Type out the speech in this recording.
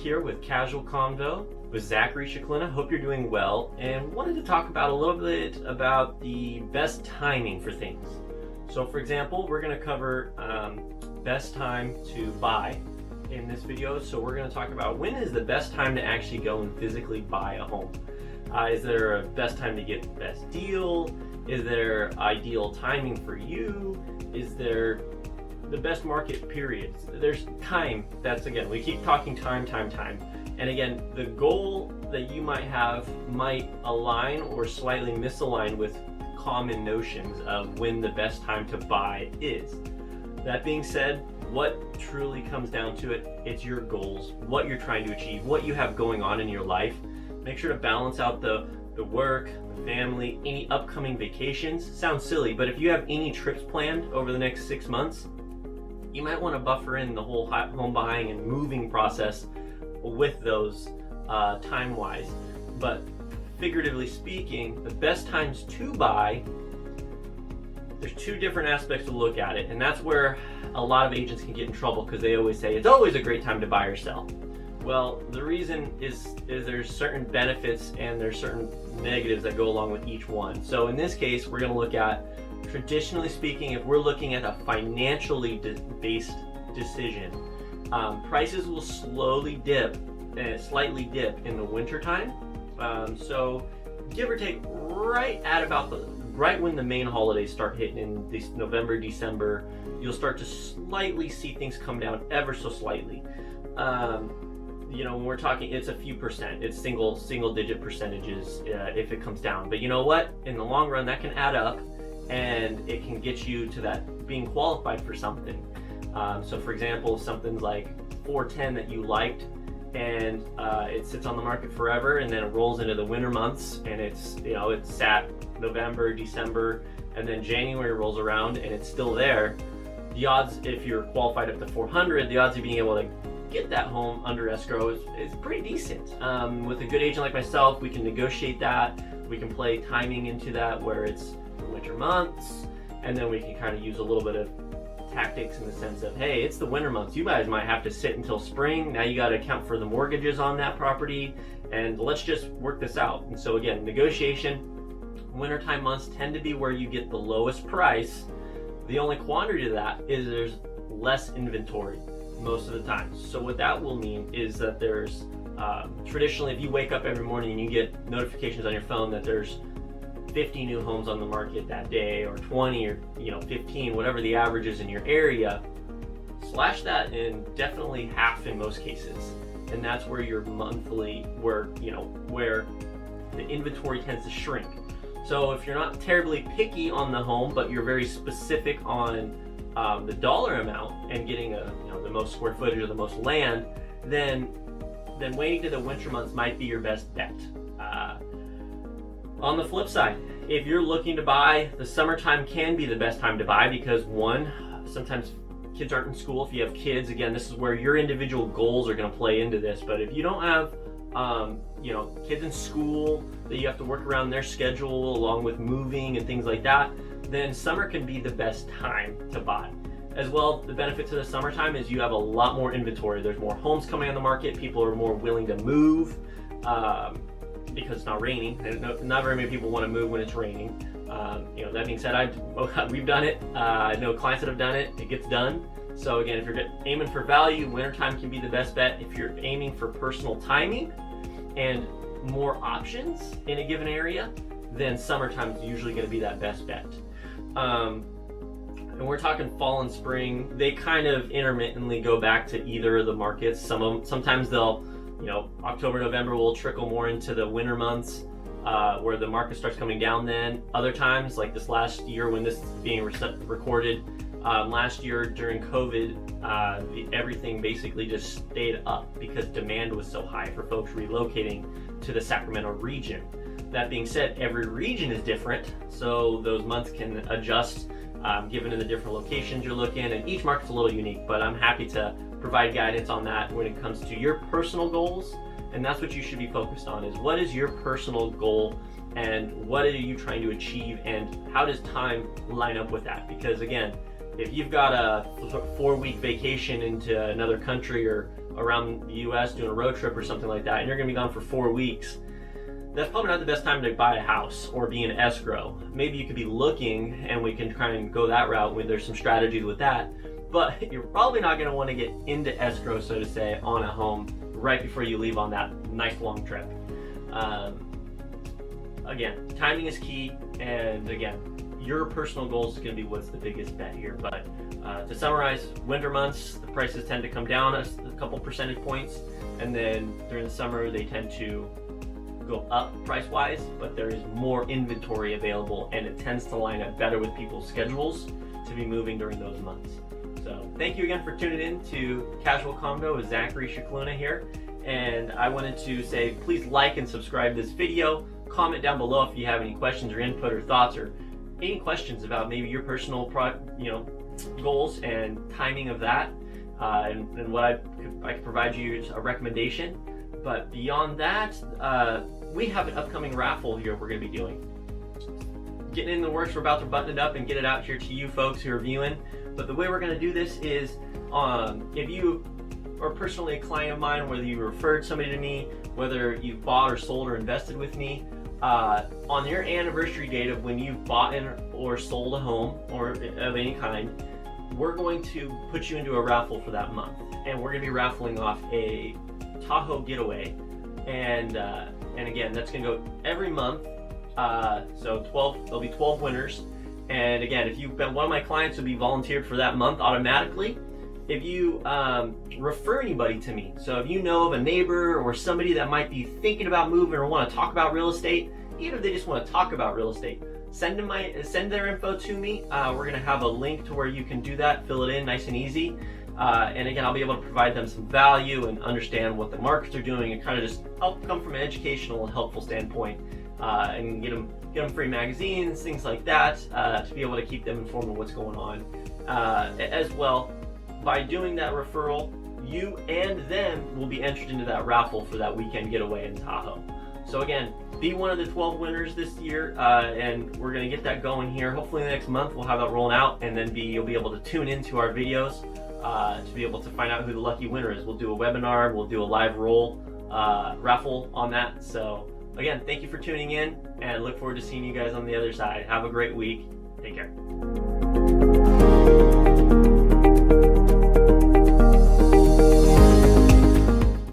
here with Casual Convo with Zack Scicluna. Hope you're doing well, and wanted to talk about a little bit about the best timing for things. So for example, we're going to cover best time to buy in this video. So we're going to talk about when is the best time to actually go and physically buy a home. Is there a best time to get the best deal? Is there ideal timing for you? Is there the best market period? There's time. That's, again, we keep talking time. And again, the goal that you might have might align or slightly misalign with common notions of when the best time to buy is. That being said, what truly comes down to it, it's your goals, what you're trying to achieve, what you have going on in your life. Make sure to balance out the work, the family, any upcoming vacations. Sounds silly, but if you have any trips planned over the next 6 months, you might want to buffer in the whole home buying and moving process with those time-wise. But figuratively speaking, the best times to buy, there's two different aspects to look at it, and that's where a lot of agents can get in trouble because they always say it's always a great time to buy or sell. Well, the reason is there's certain benefits and there's certain negatives that go along with each one. So in this case, we're going to look at, traditionally speaking, if we're looking at a financially based decision, prices will slightly dip in the winter time. So give or take right when the main holidays start hitting in this November, December, you'll start to slightly see things come down ever so slightly. When we're talking, it's a few percent, it's single digit percentages if it comes down. But you know what? In the long run, that can add up, and it can get you to that being qualified for something. So for example, something's like 410 that you liked, and it sits on the market forever, and then it rolls into the winter months, and it's sat November, December, and then January rolls around and it's still there. The odds, if you're qualified up to 400, the odds of being able to get that home under escrow is pretty decent. With a good agent like myself, we can negotiate that. We can play timing into that where it's the winter months, and then we can kind of use a little bit of tactics in the sense of, hey, it's the winter months. You guys might have to sit until spring. Now you got to account for the mortgages on that property, and let's just work this out. And so again, negotiation, wintertime months tend to be where you get the lowest price. The only quantity to that is there's less inventory most of the time. So what that will mean is that there's traditionally, if you wake up every morning and you get notifications on your phone that there's 50 new homes on the market that day, or 20, or 15, whatever the average is in your area, slash that in definitely half in most cases, and that's where your monthly, where the inventory tends to shrink. So if you're not terribly picky on the home, but you're very specific on the dollar amount and getting the most square footage or the most land, then waiting to the winter months might be your best bet. On the flip side, if you're looking to buy, the summertime can be the best time to buy because, one, sometimes kids aren't in school. If you have kids, again, this is where your individual goals are going to play into this. But if you don't have kids in school that you have to work around their schedule along with moving and things like that, then summer can be the best time to buy. As well, the benefit to the summertime is you have a lot more inventory. There's more homes coming on the market. People are more willing to move because it's not raining. Not very many people want to move when it's raining. That being said, we've done it. I know clients that have done it. It gets done. So again, if you're aiming for value, wintertime can be the best bet. If you're aiming for personal timing and more options in a given area, then summertime is usually going to be that best bet. And we're talking fall and spring. They kind of intermittently go back to either of the markets. Sometimes they'll, October, November will trickle more into the winter months where the market starts coming down then. Other times, like this last year when this is being recorded, last year during COVID, everything basically just stayed up because demand was so high for folks relocating to the Sacramento region. That being said, every region is different, so those months can adjust given in the different locations you're looking, and each market's a little unique, but I'm happy to provide guidance on that when it comes to your personal goals. And that's what you should be focused on, is what is your personal goal and what are you trying to achieve, and how does time line up with that? Because again, if you've got a 4-week vacation into another country or around the US doing a road trip or something like that, and you're going to be gone for 4 weeks, that's probably not the best time to buy a house or be in escrow. Maybe you could be looking, and we can try and go that route when there's some strategies with that. But you're probably not going to want to get into escrow, so to say, on a home right before you leave on that nice long trip. Again, timing is key, and again, your personal goals is going to be what's the biggest bet here. But to summarize, winter months, the prices tend to come down a couple percentage points, and then during the summer, they tend to go up price-wise, but there is more inventory available, and it tends to line up better with people's schedules to be moving during those months. So thank you again for tuning in to Casual Convo with Zack Scicluna here, and I wanted to say please like and subscribe this video. Comment down below if you have any questions or input or thoughts, or any questions about maybe your personal goals and timing of that, and what I could provide you a recommendation. But beyond that, we have an upcoming raffle here we're going to be doing. Getting in the works, we're about to button it up and get it out here to you folks who are viewing. But the way we're going to do this is, if you are personally a client of mine, whether you referred somebody to me, whether you've bought or sold or invested with me, on your anniversary date of when you've bought or sold a home or of any kind, we're going to put you into a raffle for that month. And we're going to be raffling off a Tahoe getaway, and again, that's going to go every month. So there'll be 12 winners, and again, if you've been one of my clients, will be volunteered for that month automatically. If you refer anybody to me, so if you know of a neighbor or somebody that might be thinking about moving or want to talk about real estate, even if they just want to talk about real estate, send their info to me. We're going to have a link to where you can do that, fill it in nice and easy. And again, I'll be able to provide them some value and understand what the markets are doing, and kind of just help come from an educational and helpful standpoint, and get them free magazines, things like that, to be able to keep them informed of what's going on. As well, by doing that referral, you and them will be entered into that raffle for that weekend getaway in Tahoe. So again, be one of the 12 winners this year, and we're going to get that going here. Hopefully next month we'll have that rolling out, and then you'll be able to tune into our videos to be able to find out who the lucky winner is. We'll do a webinar, we'll do a live roll raffle on that. So again, thank you for tuning in, and look forward to seeing you guys on the other side. Have a great week. Take care.